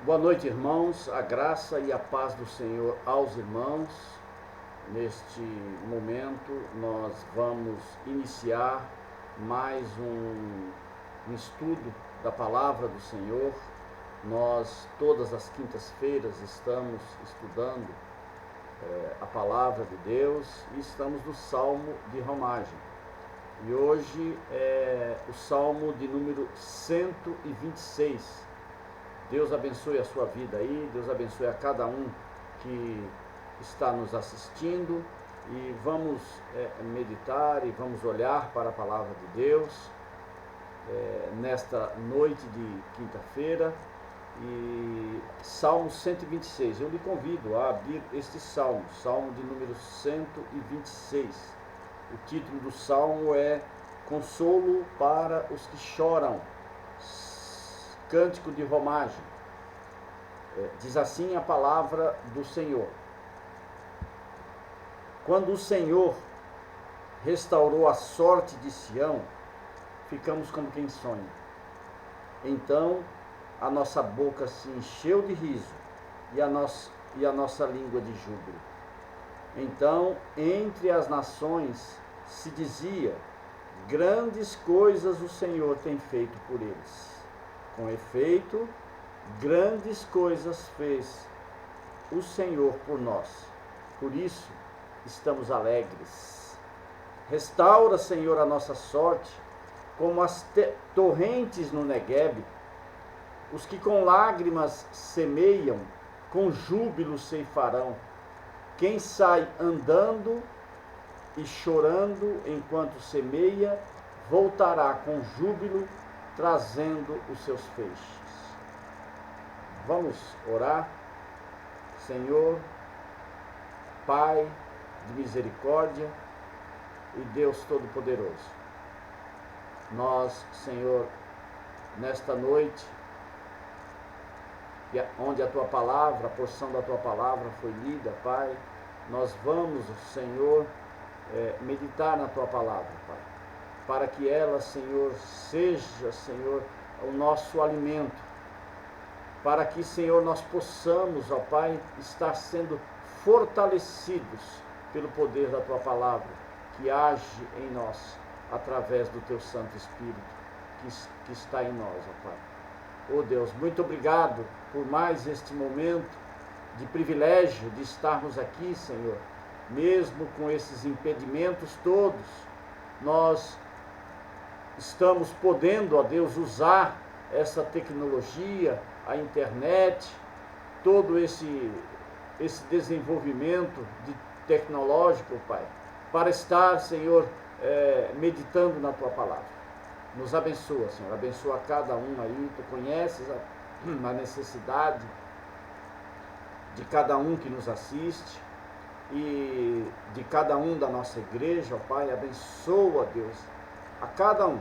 Boa noite, irmãos. A graça e a paz do Senhor aos irmãos. Neste momento, nós vamos iniciar mais um estudo da palavra do Senhor. Nós, todas as quintas-feiras, estamos estudando a palavra de Deus e estamos no Salmo de Romagem. E hoje é o Salmo de número 126. Deus abençoe a sua vida aí, Deus abençoe a cada um que está nos assistindo e vamos meditar e vamos olhar para a palavra de Deus nesta noite de quinta-feira. E Salmo 126, eu lhe convido a abrir este Salmo, Salmo de número 126. O título do Salmo é Consolo para os que choram. Cântico de Romagem. Diz assim a palavra do Senhor. Quando o Senhor restaurou a sorte de Sião, ficamos como quem sonha. Então a nossa boca se encheu de riso e a nossa língua de júbilo. Então entre as nações se dizia: grandes coisas o Senhor tem feito por eles. Com efeito, grandes coisas fez o Senhor por nós. Por isso, estamos alegres. Restaura, Senhor, a nossa sorte, como as torrentes no Neguebe. Os que com lágrimas semeiam, com júbilo ceifarão. Quem sai andando e chorando enquanto semeia, voltará com júbilo, trazendo os seus feixes. Vamos orar. Senhor, Pai de misericórdia e Deus Todo-Poderoso, nós, Senhor, nesta noite, onde a Tua palavra, a porção da Tua palavra foi lida, Pai, nós vamos, Senhor, meditar na Tua palavra, Pai, para que ela, Senhor, seja, Senhor, o nosso alimento, para que, Senhor, nós possamos, ó Pai, estar sendo fortalecidos pelo poder da Tua palavra, que age em nós, através do Teu Santo Espírito, que está em nós, ó Pai. Oh Deus, muito obrigado por mais este momento de privilégio de estarmos aqui, Senhor, mesmo com esses impedimentos todos, nós estamos podendo, ó Deus, usar essa tecnologia, a internet, todo esse desenvolvimento tecnológico, Pai, para estar, Senhor, meditando na Tua palavra. Nos abençoa, Senhor, abençoa cada um aí, Tu conheces a necessidade de cada um que nos assiste e de cada um da nossa igreja, ó Pai, abençoa, Deus, a cada um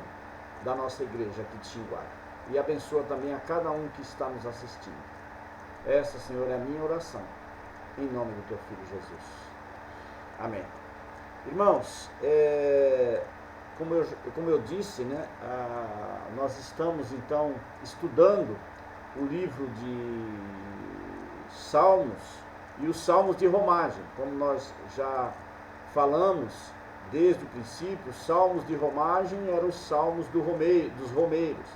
da nossa igreja aqui de Xinguara. E abençoa também a cada um que está nos assistindo. Essa, Senhor, é a minha oração, em nome do Teu Filho Jesus. Amém. Irmãos, como eu disse, né, nós estamos, então, estudando o livro de Salmos e os Salmos de Romagem. Como nós já falamos desde o princípio, os Salmos de Romagem eram os Salmos dos romeiros,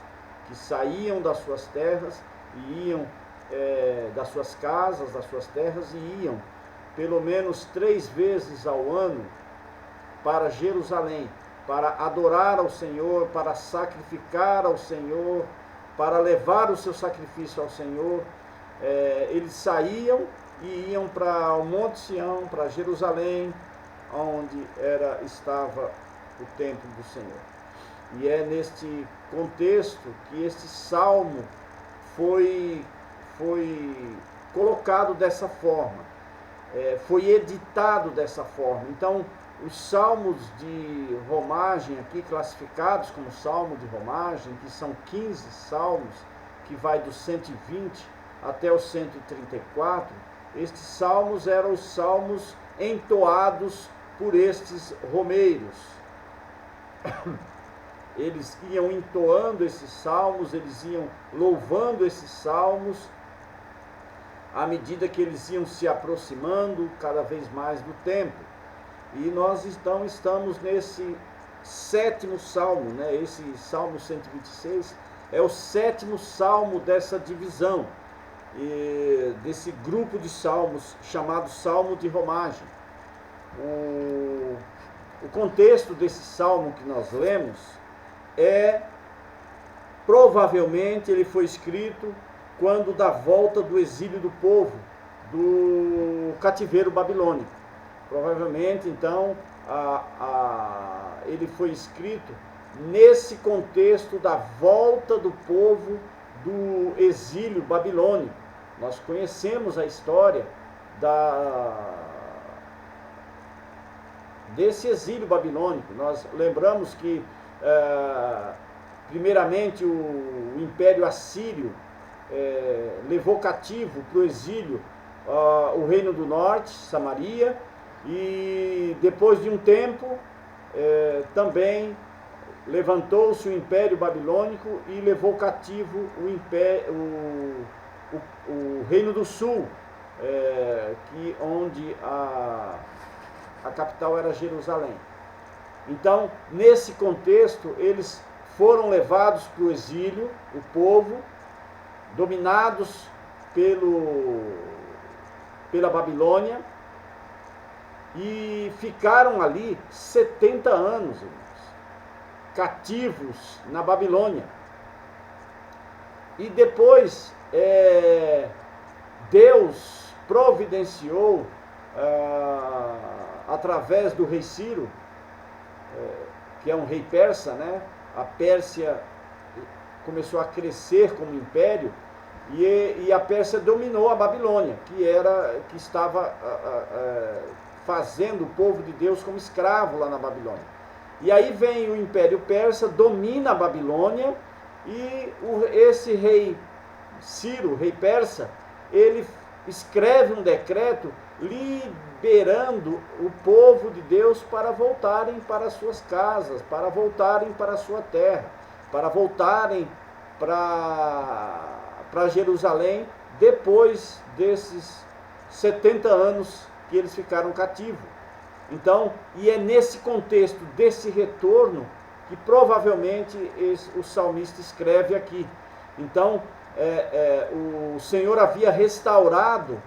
que saíam das suas terras e iam das suas casas, das suas terras, e iam pelo menos 3 vezes ao ano para Jerusalém, para adorar ao Senhor, para sacrificar ao Senhor, para levar o seu sacrifício ao Senhor. Eles saíam e iam para o Monte Sião, para Jerusalém, onde estava o templo do Senhor. E é neste contexto que este salmo foi colocado dessa forma, foi editado dessa forma. Então, os salmos de romagem aqui, classificados como salmo de romagem, que são 15 salmos, que vai do 120 até o 134, estes salmos eram os salmos entoados por estes romeiros. Eles iam entoando esses salmos, eles iam louvando esses salmos à medida que eles iam se aproximando cada vez mais do templo. E nós então estamos nesse 7º salmo, né? Esse Salmo 126 é o 7º salmo dessa divisão, desse grupo de salmos chamado Salmo de Romagem. O contexto desse salmo que nós lemos provavelmente ele foi escrito quando da volta do exílio do povo, do cativeiro babilônico. Provavelmente, então, ele foi escrito nesse contexto da volta do povo do exílio babilônico. Nós conhecemos a história desse exílio babilônico. Nós lembramos que, primeiramente, o Império Assírio levou cativo para o exílio o Reino do Norte, Samaria, e depois de um tempo também levantou-se o Império Babilônico e levou cativo o Reino do Sul, onde a capital era Jerusalém. Então, nesse contexto, eles foram levados para o exílio, o povo, dominados pela Babilônia, e ficaram ali 70 anos, irmãos, cativos na Babilônia. E depois, Deus providenciou, através do rei Ciro, que é um rei persa, né? A Pérsia começou a crescer como império, e a Pérsia dominou a Babilônia, que estava fazendo o povo de Deus como escravo lá na Babilônia. E aí vem o Império Persa, domina a Babilônia, e esse rei Ciro, rei persa, ele escreve um decreto liberando o povo de Deus para voltarem para suas casas, para voltarem para a sua terra, para voltarem para Jerusalém, depois desses 70 anos que eles ficaram cativos. Então, e é nesse contexto desse retorno que provavelmente o salmista escreve aqui. Então, o Senhor havia restaurado,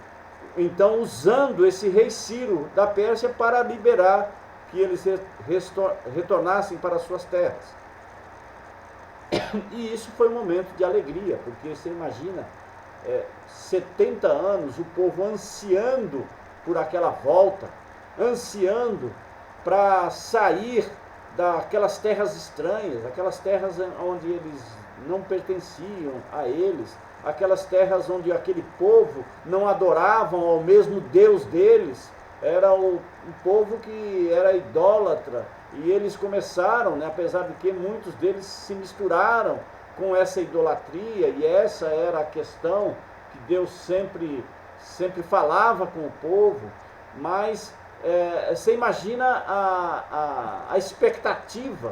então, usando esse rei Ciro da Pérsia para liberar que eles retornassem para suas terras. E isso foi um momento de alegria, porque você imagina, 70 anos, o povo ansiando por aquela volta, ansiando para sair daquelas terras estranhas, aquelas terras onde eles não pertenciam a eles, aquelas terras onde aquele povo não adoravam ao mesmo Deus deles, era um povo que era idólatra, e eles começaram, né, apesar de que muitos deles se misturaram com essa idolatria, e essa era a questão que Deus sempre falava com o povo, mas você imagina a expectativa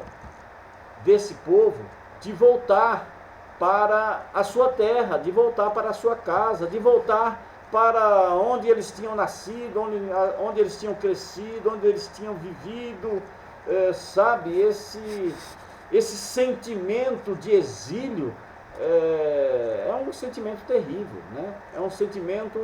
desse povo de voltar para a sua terra, de voltar para a sua casa, de voltar para onde eles tinham nascido, onde eles tinham crescido, onde eles tinham vivido, sabe, esse sentimento de exílio é um sentimento terrível, né? É um sentimento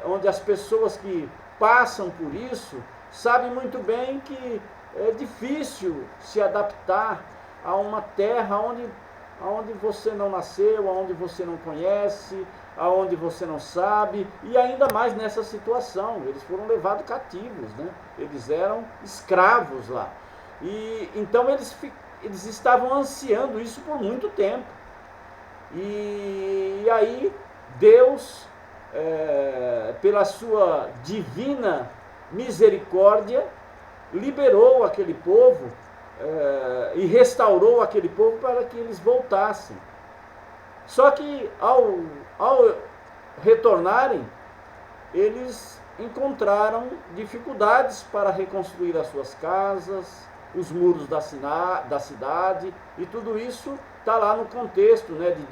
onde as pessoas que passam por isso sabem muito bem que é difícil se adaptar a uma terra onde você não nasceu, onde você não conhece, aonde você não sabe, e ainda mais nessa situação, eles foram levados cativos, né? Eles eram escravos lá, e então eles estavam ansiando isso por muito tempo, e aí Deus, pela sua divina misericórdia, liberou aquele povo e restaurou aquele povo para que eles voltassem. Só que ao retornarem, eles encontraram dificuldades para reconstruir as suas casas, os muros da cidade, e tudo isso está lá no contexto, né, de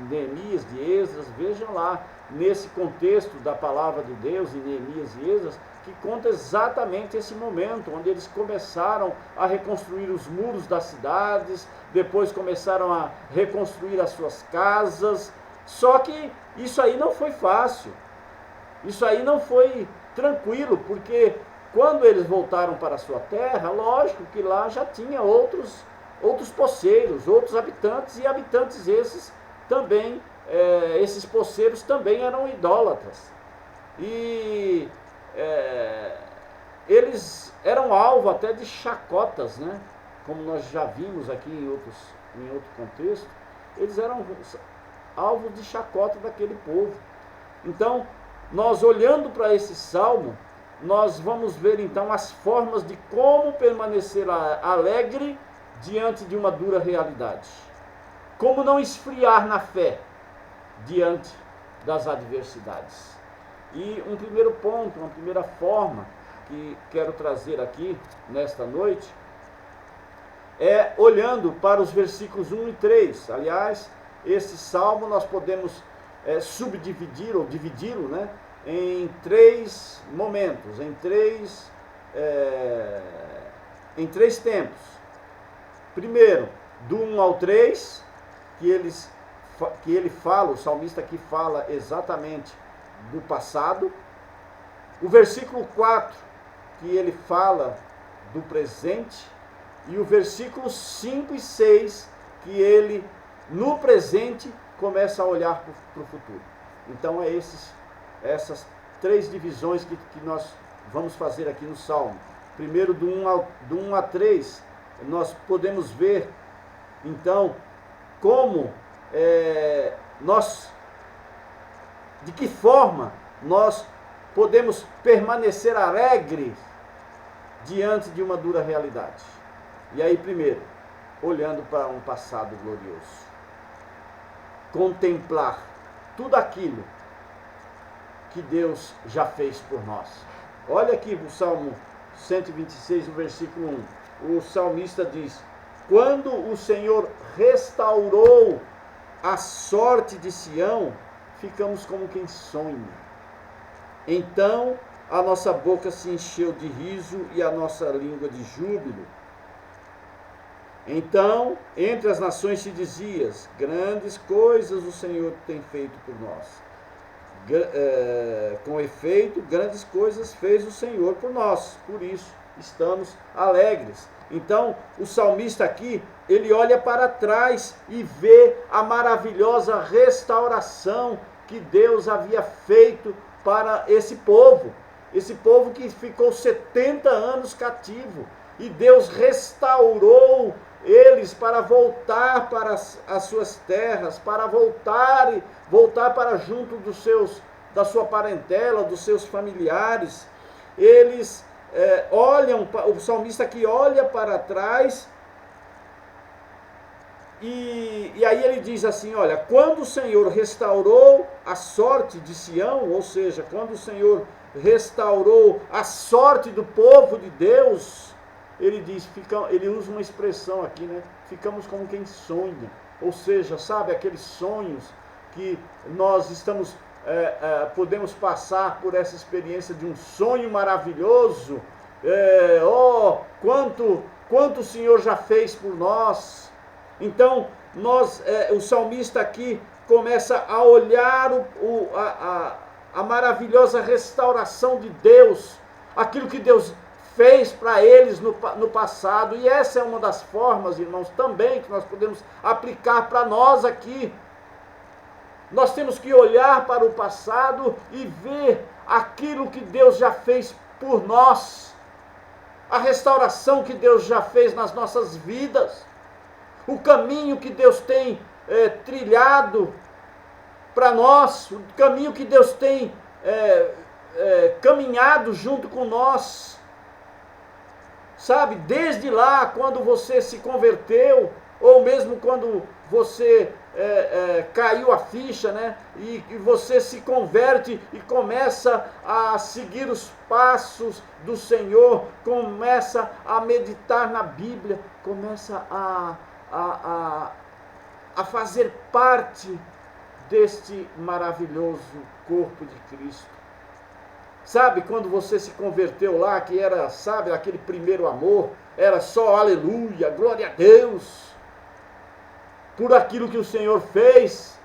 Neemias, de Esdras. Vejam lá, nesse contexto da palavra de Deus, em Neemias e Esdras, que conta exatamente esse momento, onde eles começaram a reconstruir os muros das cidades, depois começaram a reconstruir as suas casas. Só que isso aí não foi fácil, isso aí não foi tranquilo, porque quando eles voltaram para a sua terra, lógico que lá já tinha outros poceiros, outros habitantes, e habitantes esses também, esses poceiros também eram idólatras. E eles eram alvo até de chacotas, né? Como nós já vimos aqui em outro contexto, eles eram alvo de chacota daquele povo. Então, nós olhando para esse salmo, nós vamos ver então as formas de como permanecer alegre diante de uma dura realidade. Como não esfriar na fé diante das adversidades. E um primeiro ponto, uma primeira forma que quero trazer aqui nesta noite é olhando para os versículos 1 e 3. Aliás, esse salmo nós podemos subdividir ou dividi-lo, né, em três momentos, em três tempos. Primeiro, do 1 ao 3, que ele fala, o salmista aqui fala exatamente do passado. O versículo 4, que ele fala do presente. E o versículo 5 e 6, que ele, no presente, começa a olhar para o futuro. Então, essas três divisões que nós vamos fazer aqui no Salmo. Primeiro, do 1 a 3, nós podemos ver, então, como de que forma nós podemos permanecer alegres diante de uma dura realidade. E aí, primeiro, olhando para um passado glorioso. Contemplar tudo aquilo que Deus já fez por nós. Olha aqui o Salmo 126, o versículo 1. O salmista diz: quando o Senhor restaurou a sorte de Sião, ficamos como quem sonha. Então a nossa boca se encheu de riso e a nossa língua de júbilo. Então, entre as nações se dizia: grandes coisas o Senhor tem feito por nós. Com efeito, grandes coisas fez o Senhor por nós. Por isso, estamos alegres. Então, o salmista aqui, ele olha para trás e vê a maravilhosa restauração que Deus havia feito para esse povo que ficou 70 anos cativo. E Deus restaurou eles para voltar para as suas terras, para voltar para junto da sua parentela, dos seus familiares. Eles olham, o salmista aqui olha para trás e aí ele diz assim: olha, quando o Senhor restaurou a sorte de Sião, ou seja, quando o Senhor restaurou a sorte do povo de Deus, ele diz, ele usa uma expressão aqui, né? Ficamos como quem sonha. Ou seja, sabe, aqueles sonhos que nós podemos passar por essa experiência de um sonho maravilhoso. Quanto o Senhor já fez por nós. Então, o salmista aqui começa a olhar a maravilhosa restauração de Deus, aquilo que Deus fez para eles no passado. E essa é uma das formas, irmãos, também que nós podemos aplicar para nós aqui. Nós temos que olhar para o passado e ver aquilo que Deus já fez por nós, a restauração que Deus já fez nas nossas vidas, o caminho que Deus tem trilhado para nós, o caminho que Deus tem caminhado junto com nós. Sabe, desde lá, quando você se converteu, ou mesmo quando você caiu a ficha, né? E você se converte e começa a seguir os passos do Senhor, começa a meditar na Bíblia, começa a fazer parte deste maravilhoso corpo de Cristo. Sabe, quando você se converteu lá, que era, sabe, aquele primeiro amor, era só aleluia, glória a Deus, por aquilo que o Senhor fez.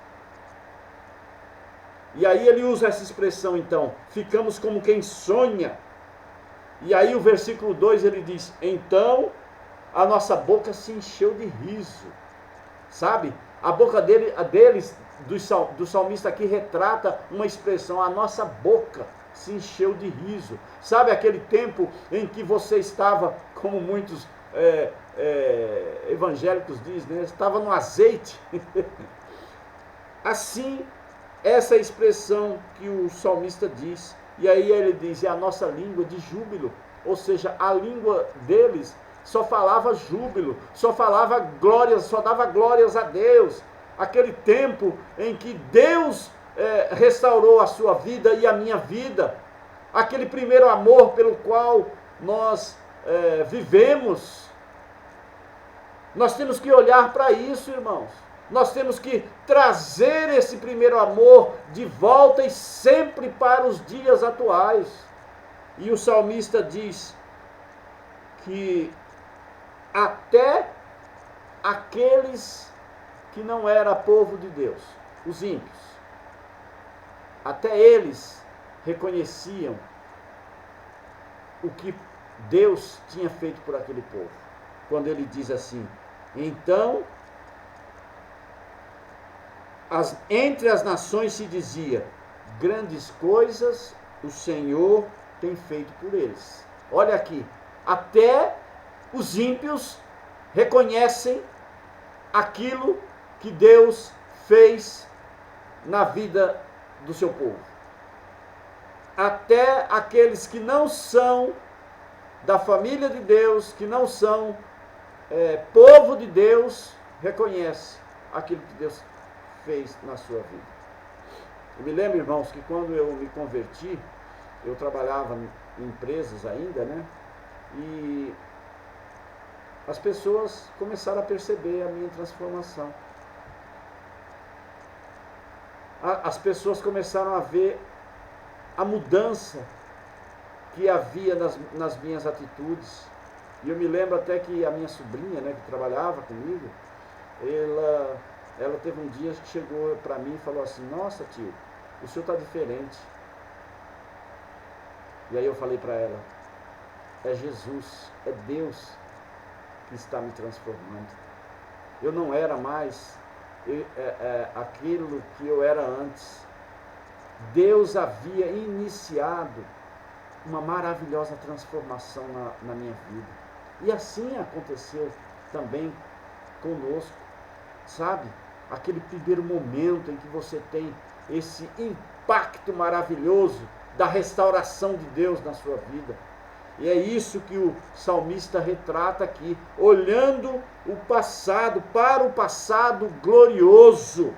E aí ele usa essa expressão então, ficamos como quem sonha. E aí o versículo 2 ele diz, então a nossa boca se encheu de riso. Sabe, a boca deles, do salmista aqui, retrata uma expressão, a nossa boca se encheu de riso. Sabe aquele tempo em que você estava, como muitos evangélicos dizem, né? Estava no azeite. Assim, essa é a expressão que o salmista diz. E aí ele diz, é a nossa língua de júbilo. Ou seja, a língua deles só falava júbilo, só falava glórias, só dava glórias a Deus. Aquele tempo em que Deus restaurou a sua vida e a minha vida. Aquele primeiro amor pelo qual nós vivemos. Nós temos que olhar para isso, irmãos. Nós temos que trazer esse primeiro amor de volta e sempre para os dias atuais. E o salmista diz que até aqueles que não eram povo de Deus, os ímpios, até eles reconheciam o que Deus tinha feito por aquele povo. Quando ele diz assim, então, entre as nações se dizia, grandes coisas o Senhor tem feito por eles. Olha aqui, até os ímpios reconhecem aquilo que Deus fez na vida do seu povo. Até aqueles que não são da família de Deus, que não são povo de Deus, reconhecem aquilo que Deus fez na sua vida. Eu me lembro, irmãos, que quando eu me converti, eu trabalhava em empresas ainda, né? E as pessoas começaram a perceber a minha transformação. As pessoas começaram a ver a mudança que havia nas minhas atitudes. E eu me lembro até que a minha sobrinha, né, que trabalhava comigo, ela teve um dia que chegou para mim e falou assim, nossa tio, o senhor está diferente. E aí eu falei para ela, é Jesus, é Deus que está me transformando. Eu não era mais aquilo que eu era antes. Deus havia iniciado uma maravilhosa transformação na minha vida. E assim aconteceu também conosco, sabe? Aquele primeiro momento em que você tem esse impacto maravilhoso da restauração de Deus na sua vida. E é isso que o salmista retrata aqui, olhando o passado, para o passado glorioso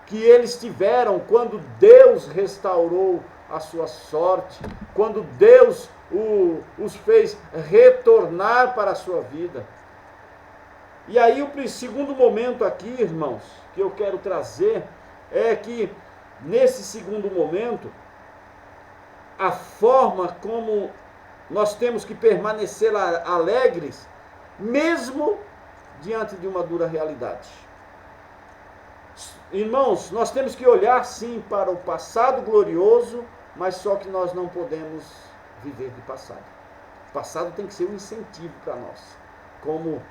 que eles tiveram quando Deus restaurou a sua sorte, quando Deus os fez retornar para a sua vida. E aí o segundo momento aqui, irmãos, que eu quero trazer, é que nesse segundo momento, a forma como nós temos que permanecer alegres, mesmo diante de uma dura realidade. Irmãos, nós temos que olhar sim para o passado glorioso, mas só que nós não podemos viver de passado. O passado tem que ser um incentivo para nós. Como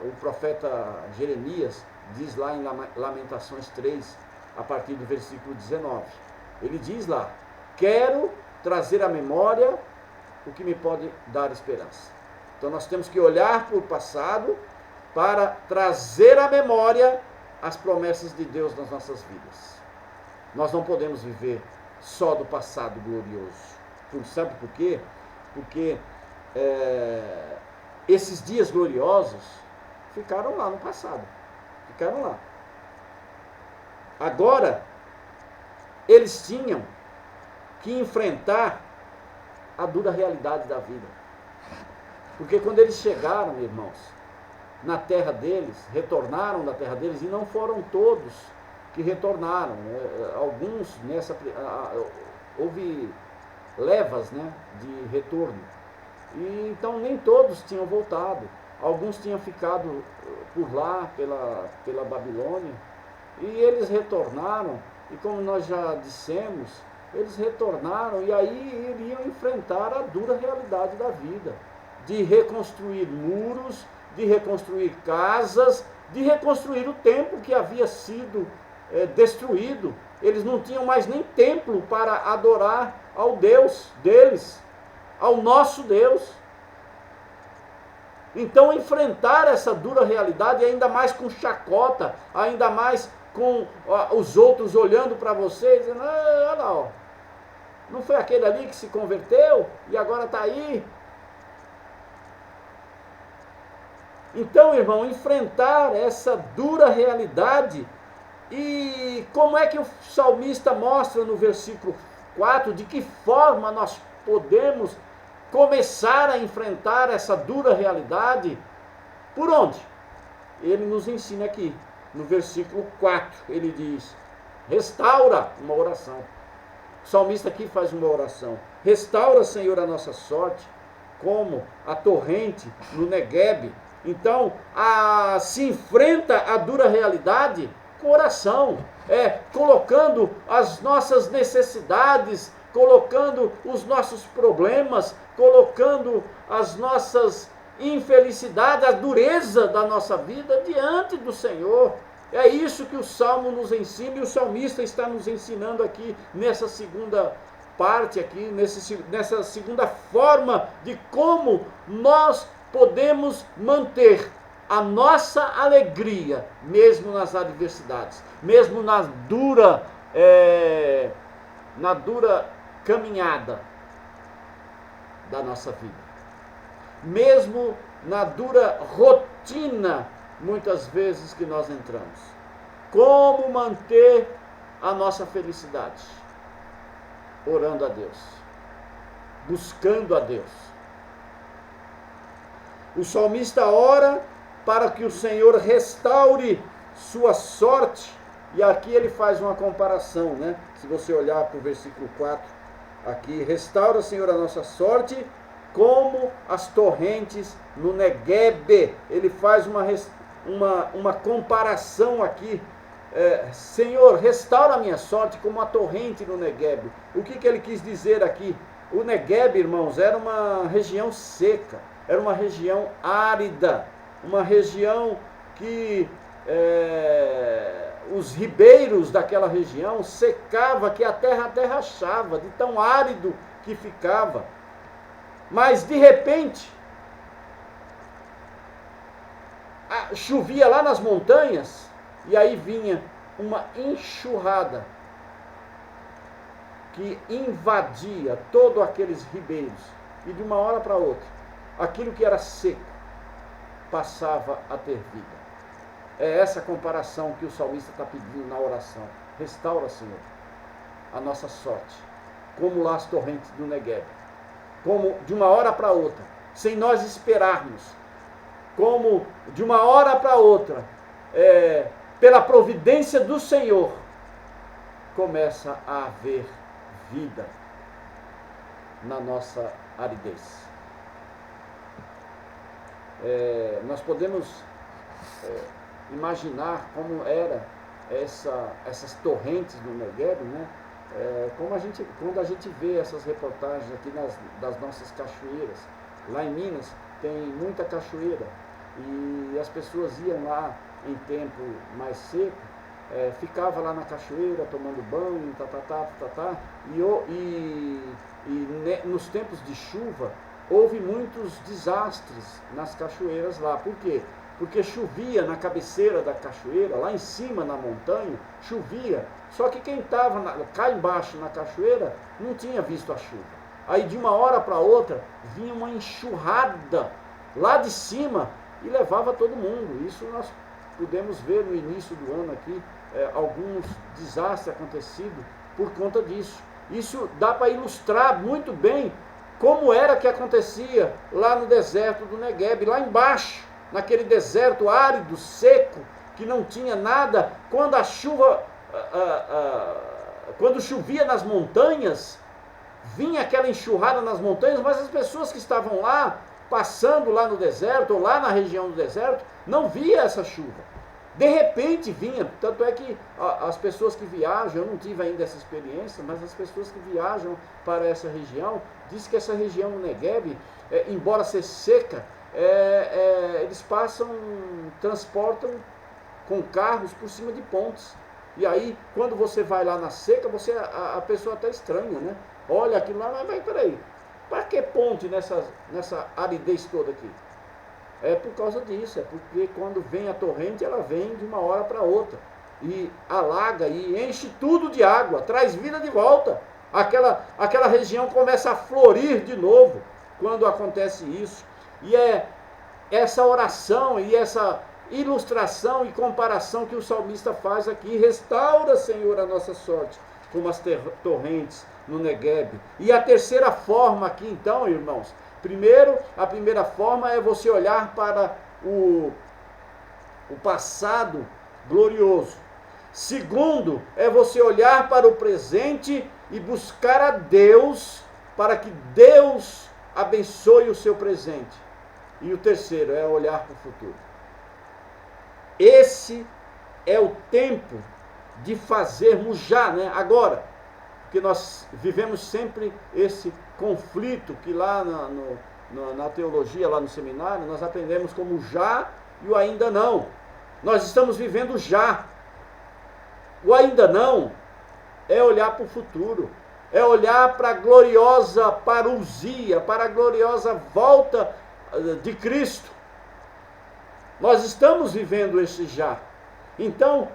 o profeta Jeremias diz lá em Lamentações 3, a partir do versículo 19. Ele diz lá, quero trazer à memória o que me pode dar esperança. Então nós temos que olhar para o passado para trazer à memória as promessas de Deus nas nossas vidas. Nós não podemos viver só do passado glorioso. Sabe por quê? Porque esses dias gloriosos, ficaram lá no passado. Ficaram lá. Agora, eles tinham que enfrentar a dura realidade da vida. Porque quando eles chegaram, irmãos, na terra deles, retornaram da terra deles, e não foram todos que retornaram. Alguns, houve levas, né, de retorno. E, então nem todos tinham voltado. Alguns tinham ficado por lá, pela Babilônia. E eles retornaram, e como nós já dissemos, eles retornaram e aí iriam enfrentar a dura realidade da vida. De reconstruir muros, de reconstruir casas, de reconstruir o templo que havia sido destruído. Eles não tinham mais nem templo para adorar ao Deus deles, ao nosso Deus. Então enfrentar essa dura realidade, ainda mais com chacota, ainda mais com os outros olhando para você, dizendo, olha lá, ó, não foi aquele ali que se converteu e agora está aí. Então, irmão, enfrentar essa dura realidade. E como é que o salmista mostra no versículo 4, de que forma nós podemos começar a enfrentar essa dura realidade? Por onde? Ele nos ensina aqui, no versículo 4, ele diz, restaura, uma oração. O salmista aqui faz uma oração. Restaura, Senhor, a nossa sorte, como a torrente no Neguebe. Então, se enfrenta a dura realidade com oração, colocando as nossas necessidades, colocando os nossos problemas, colocando as nossas infelicidades, a dureza da nossa vida diante do Senhor. É isso que o Salmo nos ensina, e o salmista está nos ensinando aqui nessa segunda parte, aqui, nessa segunda forma de como nós podemos manter a nossa alegria, mesmo nas adversidades, mesmo na dura caminhada da nossa vida, mesmo na dura rotina, muitas vezes, que nós entramos. Como manter a nossa felicidade? Orando a Deus, buscando a Deus. O salmista ora para que o Senhor restaure sua sorte, e aqui ele faz uma comparação, né? Se você olhar para o versículo 4, aqui, restaura, Senhor, a nossa sorte, como as torrentes no Neguebe. Ele faz uma comparação aqui. Senhor, restaura a minha sorte como a torrente no Neguebe. O que ele quis dizer aqui? O Neguebe, irmãos, era uma região seca, era uma região árida, uma região que os ribeiros daquela região secava, que a terra até rachava, de tão árido que ficava. Mas de repente, chovia lá nas montanhas, e aí vinha uma enxurrada que invadia todos aqueles ribeiros, e de uma hora para outra, aquilo que era seco passava a ter vida. É essa comparação que o salmista está pedindo na oração. Restaura, Senhor, a nossa sorte, como lá as torrentes do Neguebe, como de uma hora para outra, sem nós esperarmos, como de uma hora para outra, pela providência do Senhor, começa a haver vida na nossa aridez. Nós podemos imaginar como era essas torrentes do Neguebe, né? Quando a gente vê essas reportagens aqui das nossas cachoeiras. Lá em Minas tem muita cachoeira, e as pessoas iam lá em tempo mais seco, ficava lá na cachoeira tomando banho, e nos tempos de chuva houve muitos desastres nas cachoeiras lá. Por quê? Porque chovia na cabeceira da cachoeira, lá em cima na montanha, chovia, só que quem estava cá embaixo na cachoeira não tinha visto a chuva. Aí de uma hora para outra vinha uma enxurrada lá de cima, e levava todo mundo. Isso nós pudemos ver no início do ano aqui, alguns desastres acontecidos por conta disso. Isso dá para ilustrar muito bem como era que acontecia lá no deserto do Negueb, lá embaixo, naquele deserto árido, seco, que não tinha nada. Quando a chuva, quando chovia nas montanhas, vinha aquela enxurrada nas montanhas, mas as pessoas que estavam lá, passando lá no deserto, ou lá na região do deserto, não via essa chuva. De repente vinha, tanto é que as pessoas que viajam, eu não tive ainda essa experiência, mas as pessoas que viajam para essa região, diz que essa região do Negueb, embora ser seca, eles transportam com carros por cima de pontes. E aí, quando você vai lá na seca, a pessoa até estranha, né? Olha aquilo lá, mas peraí, para que ponte nessa aridez toda aqui? É por causa disso, é porque quando vem a torrente, ela vem de uma hora para outra. E alaga e enche tudo de água, traz vida de volta. Aquela região começa a florir de novo quando acontece isso. E é essa oração e essa ilustração e comparação que o salmista faz aqui. Restaura, Senhor, a nossa sorte, como as torrentes no Negueb. E a terceira forma aqui, então, irmãos, a primeira forma é você olhar para o passado glorioso. Segundo, é você olhar para o presente e buscar a Deus, para que Deus abençoe o seu presente. E o terceiro é olhar para o futuro. Esse é o tempo de fazermos já, né? Agora. Porque nós vivemos sempre esse conflito que lá na teologia, lá no seminário, nós aprendemos como o já e o ainda não. Nós estamos vivendo já. O ainda não é olhar para o futuro, é olhar para a gloriosa parousia, para a gloriosa volta de Cristo. Nós estamos vivendo esse já. Então,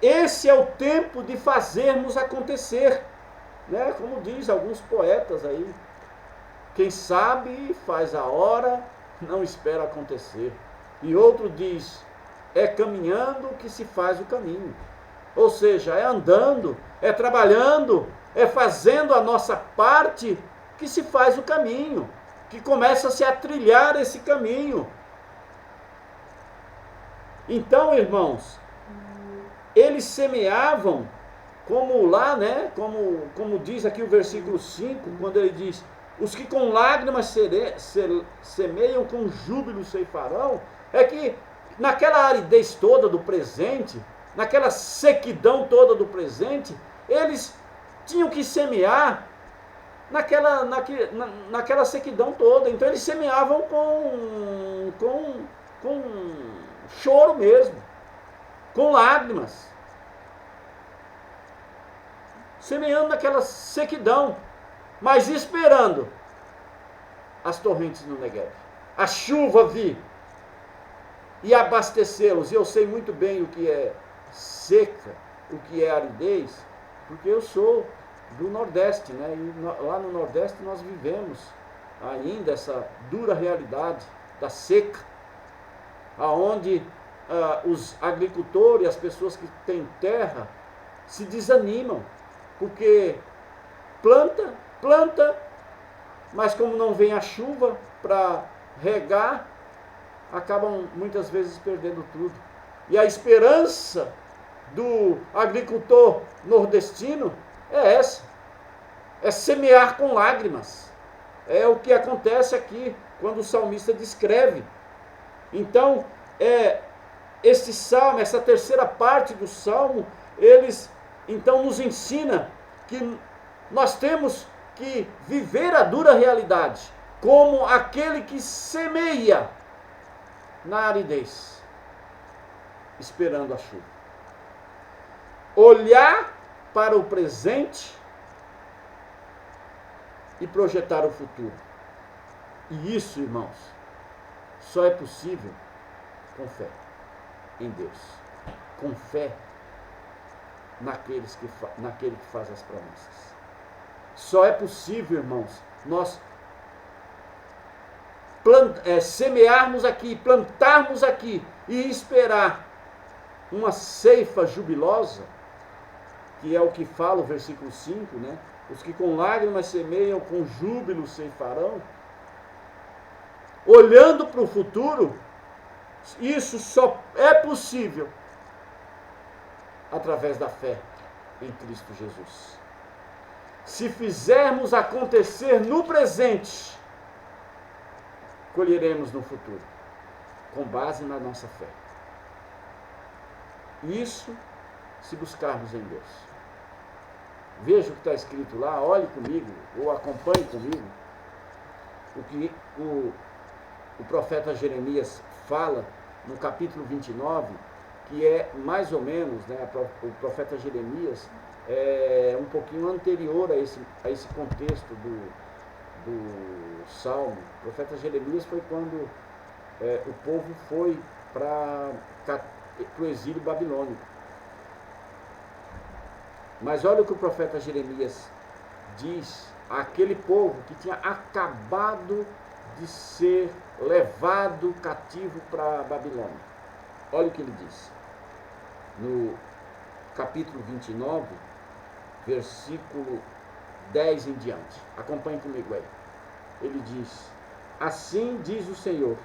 esse é o tempo de fazermos acontecer. Né? Como diz alguns poetas aí, quem sabe faz a hora, não espera acontecer. E outro diz, é caminhando que se faz o caminho. Ou seja, é andando, é trabalhando, é fazendo a nossa parte que se faz o caminho, que começa-se a trilhar esse caminho. Então, irmãos, eles semeavam como lá, né, como diz aqui o versículo 5, quando ele diz, os que com lágrimas semeiam, com júbilo ceifarão, é que naquela aridez toda do presente, naquela sequidão toda do presente, eles tinham que semear naquela sequidão toda. Então eles semeavam com choro mesmo, com lágrimas. Semeando naquela sequidão, mas esperando as torrentes no Negueb, a chuva vir e abastecê-los. E eu sei muito bem o que é seca, o que é aridez, porque eu sou do Nordeste, né? E lá no Nordeste nós vivemos ainda essa dura realidade da seca, aonde os agricultores, as pessoas que têm terra, se desanimam. Porque planta, mas como não vem a chuva para regar, acabam muitas vezes perdendo tudo. E a esperança do agricultor nordestino é essa, é semear com lágrimas. É o que acontece aqui, quando o salmista descreve. Então, esse salmo, essa terceira parte do salmo, então nos ensina que nós temos que viver a dura realidade, como aquele que semeia na aridez, esperando a chuva. Olhar para o presente e projetar o futuro. E isso, irmãos, só é possível com fé em Deus, com fé naquele que faz as promessas. Só é possível, irmãos, nós semearmos aqui, plantarmos aqui e esperar uma ceifa jubilosa, que é o que fala o versículo 5, né? Os que com lágrimas semeiam, com júbilo ceifarão. Olhando para o futuro, isso só é possível através da fé em Cristo Jesus. Se fizermos acontecer no presente, colheremos no futuro, com base na nossa fé. Isso se buscarmos em Deus. Veja o que está escrito lá, olhe comigo, ou acompanhe comigo, o que o profeta Jeremias fala no capítulo 29, que é mais ou menos, né, o profeta Jeremias é um pouquinho anterior a esse contexto do Salmo. O profeta Jeremias foi quando o povo foi para o exílio babilônico. Mas olha o que o profeta Jeremias diz àquele povo que tinha acabado de ser levado cativo para a Babilônia. Olha o que ele diz. No capítulo 29, versículo 10 em diante. Acompanhe comigo aí. Ele diz: assim diz o Senhor,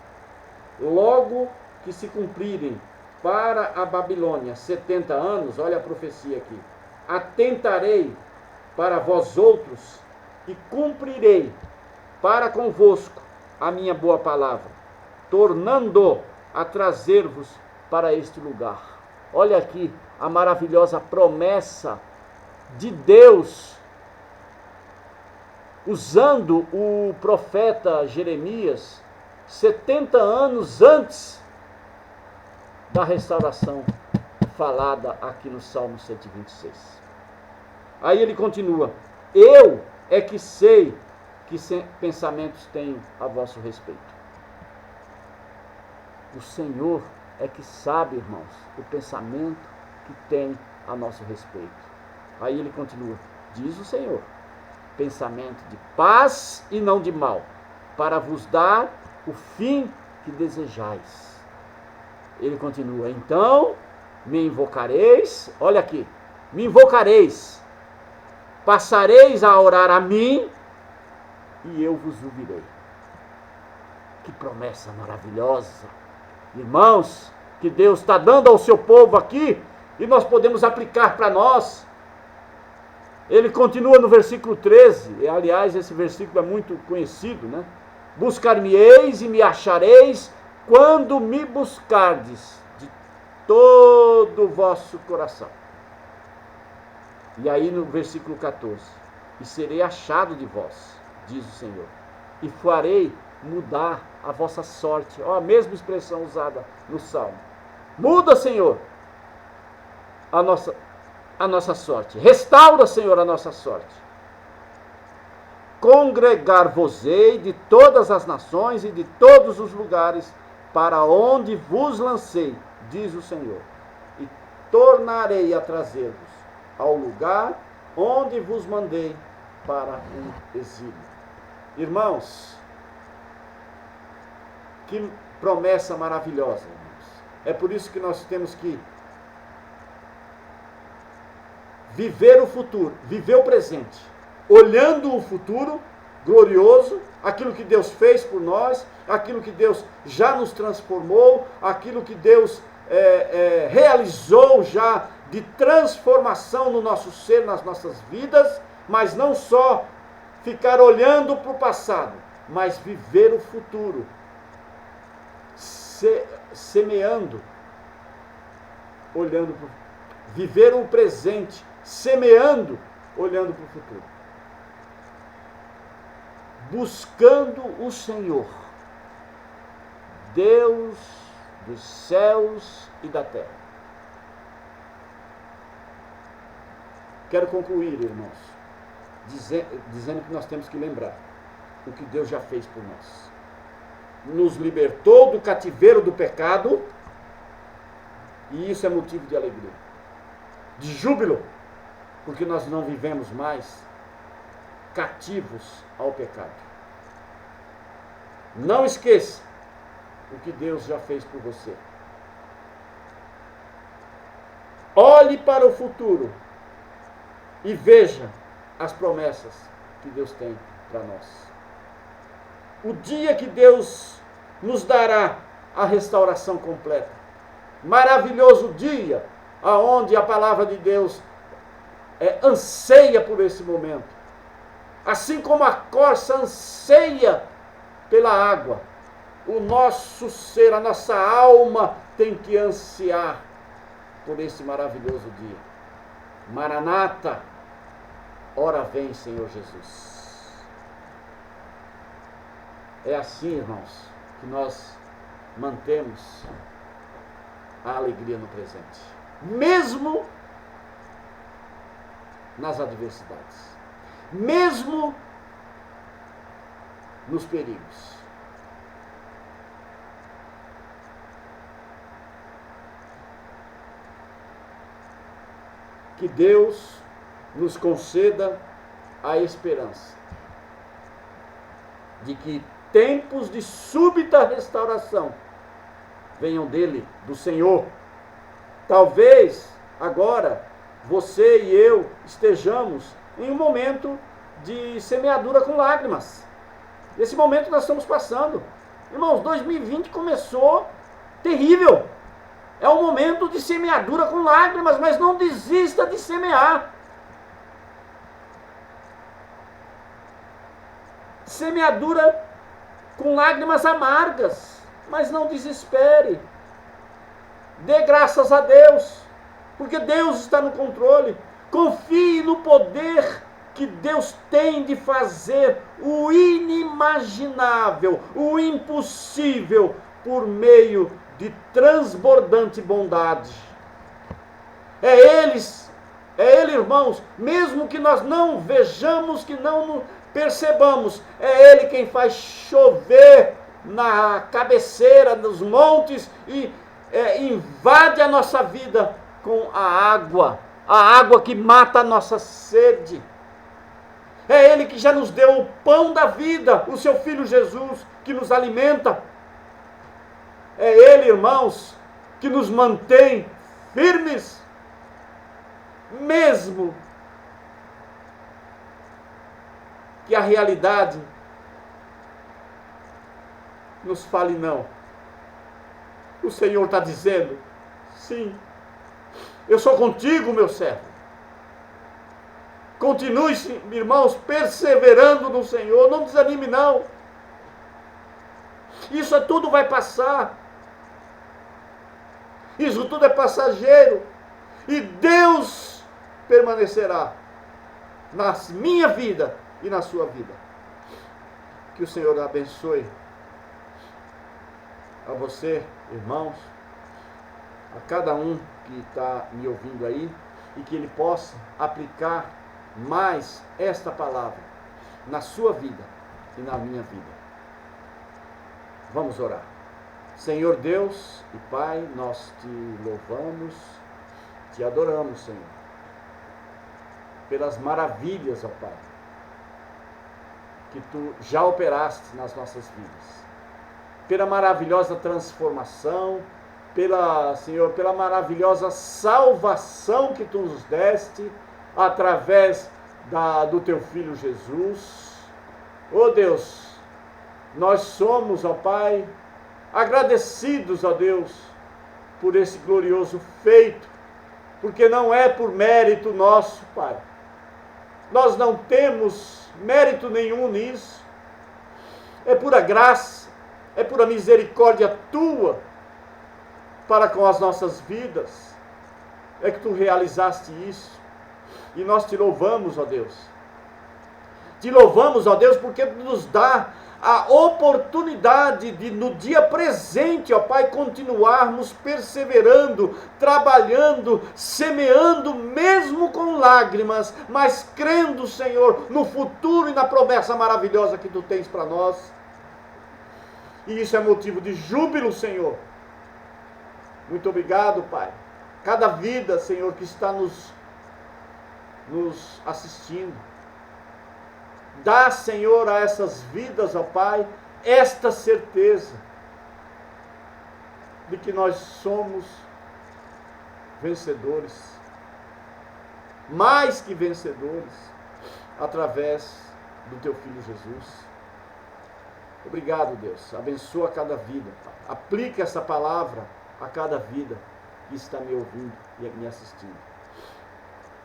logo que se cumprirem para a Babilônia 70 anos, olha a profecia aqui, atentarei para vós outros e cumprirei para convosco a minha boa palavra, tornando a trazer-vos para este lugar. Olha aqui a maravilhosa promessa de Deus, usando o profeta Jeremias 70 anos antes da restauração falada aqui no Salmo 126. Aí ele continua: eu é que sei que pensamentos tenho a vosso respeito. O Senhor é que sabe, irmãos, o pensamento que tem a nosso respeito. Aí ele continua: diz o Senhor, pensamento de paz e não de mal, para vos dar o fim que desejais. Ele continua: então me invocareis, olha aqui, me invocareis, passareis a orar a mim e eu vos ouvirei. Que promessa maravilhosa, irmãos, que Deus está dando ao seu povo aqui e nós podemos aplicar para nós. Ele continua no versículo 13, e aliás esse versículo é muito conhecido, né? Buscar-me-eis e me achareis quando me buscardes de todo o vosso coração. E aí no versículo 14, e serei achado de vós, diz o Senhor, e farei mudar a vossa sorte. Ó, a mesma expressão usada no Salmo. Muda, Senhor, a nossa sorte. Restaura, Senhor, a nossa sorte. Congregar-vos-ei de todas as nações e de todos os lugares para onde vos lancei, diz o Senhor, e tornarei a trazer-vos ao lugar onde vos mandei para o exílio. Irmãos, que promessa maravilhosa, irmãos. É por isso que nós temos que viver o futuro, viver o presente, olhando o futuro glorioso, aquilo que Deus fez por nós, aquilo que Deus já nos transformou, aquilo que Deus realizou já de transformação no nosso ser, nas nossas vidas, mas não só ficar olhando para o passado, mas viver o futuro, semeando, olhando para viver o presente, semeando, olhando para o futuro. Buscando o Senhor, Deus dos céus e da terra. Quero concluir, irmãos, dizendo que nós temos que lembrar o que Deus já fez por nós. Nos libertou do cativeiro do pecado, e isso é motivo de alegria, de júbilo, porque nós não vivemos mais cativos ao pecado. Não esqueça o que Deus já fez por você. Olhe para o futuro e veja as promessas que Deus tem para nós. O dia que Deus nos dará a restauração completa. Maravilhoso dia, aonde a palavra de Deus anseia por esse momento. Assim como a corça anseia pela água, o nosso ser, a nossa alma tem que ansiar por esse maravilhoso dia. Maranata, ora vem, Senhor Jesus. É assim, irmãos, que nós mantemos a alegria no presente, mesmo nas adversidades, mesmo nos perigos. Que Deus nos conceda a esperança de que tempos de súbita restauração venham dele, do Senhor. Talvez agora você e eu estejamos em um momento de semeadura com lágrimas. Esse momento nós estamos passando. Irmãos, 2020 começou terrível. É um momento de semeadura com lágrimas, mas não desista de semear. Semeadura com lágrimas amargas, mas não desespere. Dê graças a Deus, porque Deus está no controle. Confie no poder que Deus tem de fazer o inimaginável, o impossível, por meio de transbordante bondade. É Ele, irmãos, mesmo que nós não vejamos, que não percebamos, é Ele quem faz chover na cabeceira dos montes e invade a nossa vida com a água que mata a nossa sede. É Ele que já nos deu o pão da vida, o seu Filho Jesus, que nos alimenta. É Ele, irmãos, que nos mantém firmes, mesmo que a realidade nos fale não. O Senhor está dizendo, sim, eu sou contigo, meu servo. Continue, irmãos, perseverando no Senhor, não desanime não. Isso tudo vai passar. Isso tudo é passageiro. E Deus permanecerá na minha vida e na sua vida. Que o Senhor abençoe a você, irmãos, a cada um que está me ouvindo aí, e que ele possa aplicar mais esta palavra na sua vida e na minha vida. Vamos orar. Senhor Deus e Pai, nós te louvamos, te adoramos, Senhor, pelas maravilhas, ó Pai, que tu já operaste nas nossas vidas, pela maravilhosa transformação, Senhor, pela maravilhosa salvação que tu nos deste através do teu Filho Jesus. Ó Deus, nós somos, ó Pai, agradecidos, ó Deus, por esse glorioso feito, porque não é por mérito nosso, Pai. Nós não temos mérito nenhum nisso. É pura graça, é pura misericórdia tua para com as nossas vidas. É que tu realizaste isso. E nós te louvamos, ó Deus. Te louvamos, ó Deus, porque nos dá a oportunidade de, no dia presente, ó Pai, continuarmos perseverando, trabalhando, semeando, mesmo com lágrimas, mas crendo, Senhor, no futuro e na promessa maravilhosa que tu tens para nós. E isso é motivo de júbilo, Senhor. Muito obrigado, Pai. Cada vida, Senhor, que está nos assistindo, dá, Senhor, a essas vidas, ó Pai, esta certeza de que nós somos vencedores, mais que vencedores, através do Teu Filho Jesus. Obrigado, Deus. Abençoa cada vida, Pai. Aplica essa palavra a cada vida que está me ouvindo e me assistindo.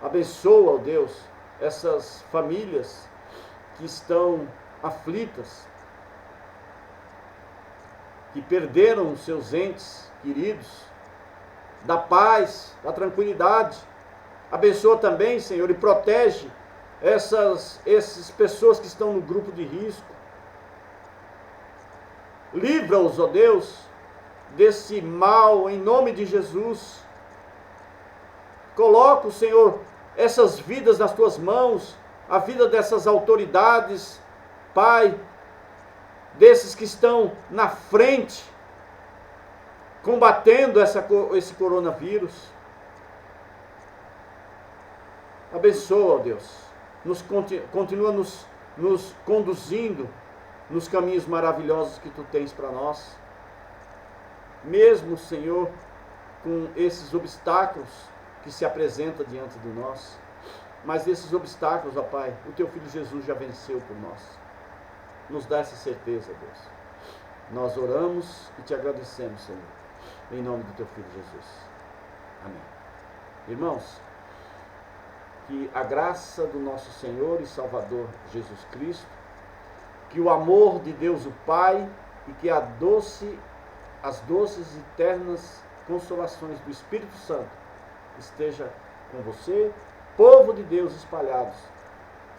Abençoa, ó Deus, essas famílias que estão aflitas, que perderam os seus entes queridos, da paz, da tranquilidade. Abençoa também, Senhor, e protege essas pessoas que estão no grupo de risco. Livra-os, ó Deus, desse mal, em nome de Jesus. Coloca, Senhor, essas vidas nas Tuas mãos, a vida dessas autoridades, Pai, desses que estão na frente, combatendo esse coronavírus. Abençoa, ó Deus, continua nos conduzindo nos caminhos maravilhosos que Tu tens para nós. Mesmo, Senhor, com esses obstáculos que se apresentam diante de nós, mas esses obstáculos, ó Pai, o Teu Filho Jesus já venceu por nós. Nos dá essa certeza, Deus. Nós oramos e Te agradecemos, Senhor, em nome do Teu Filho Jesus. Amém. Irmãos, que a graça do nosso Senhor e Salvador Jesus Cristo, que o amor de Deus o Pai e que as doces e eternas consolações do Espírito Santo esteja com você, povo de Deus espalhados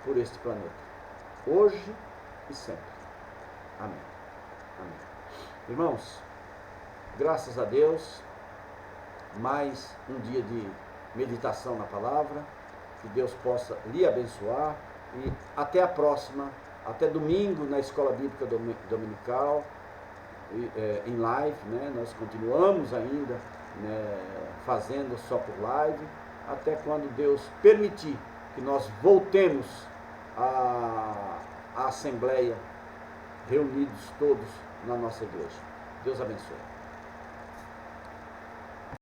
por este planeta, hoje e sempre. Amém. Amém. Irmãos, graças a Deus, mais um dia de meditação na palavra, que Deus possa lhe abençoar e até a próxima, até domingo na Escola Bíblica Dominical, em live, né? Nós continuamos ainda, né, fazendo só por live, até quando Deus permitir que nós voltemos à Assembleia, reunidos todos na nossa igreja. Deus abençoe.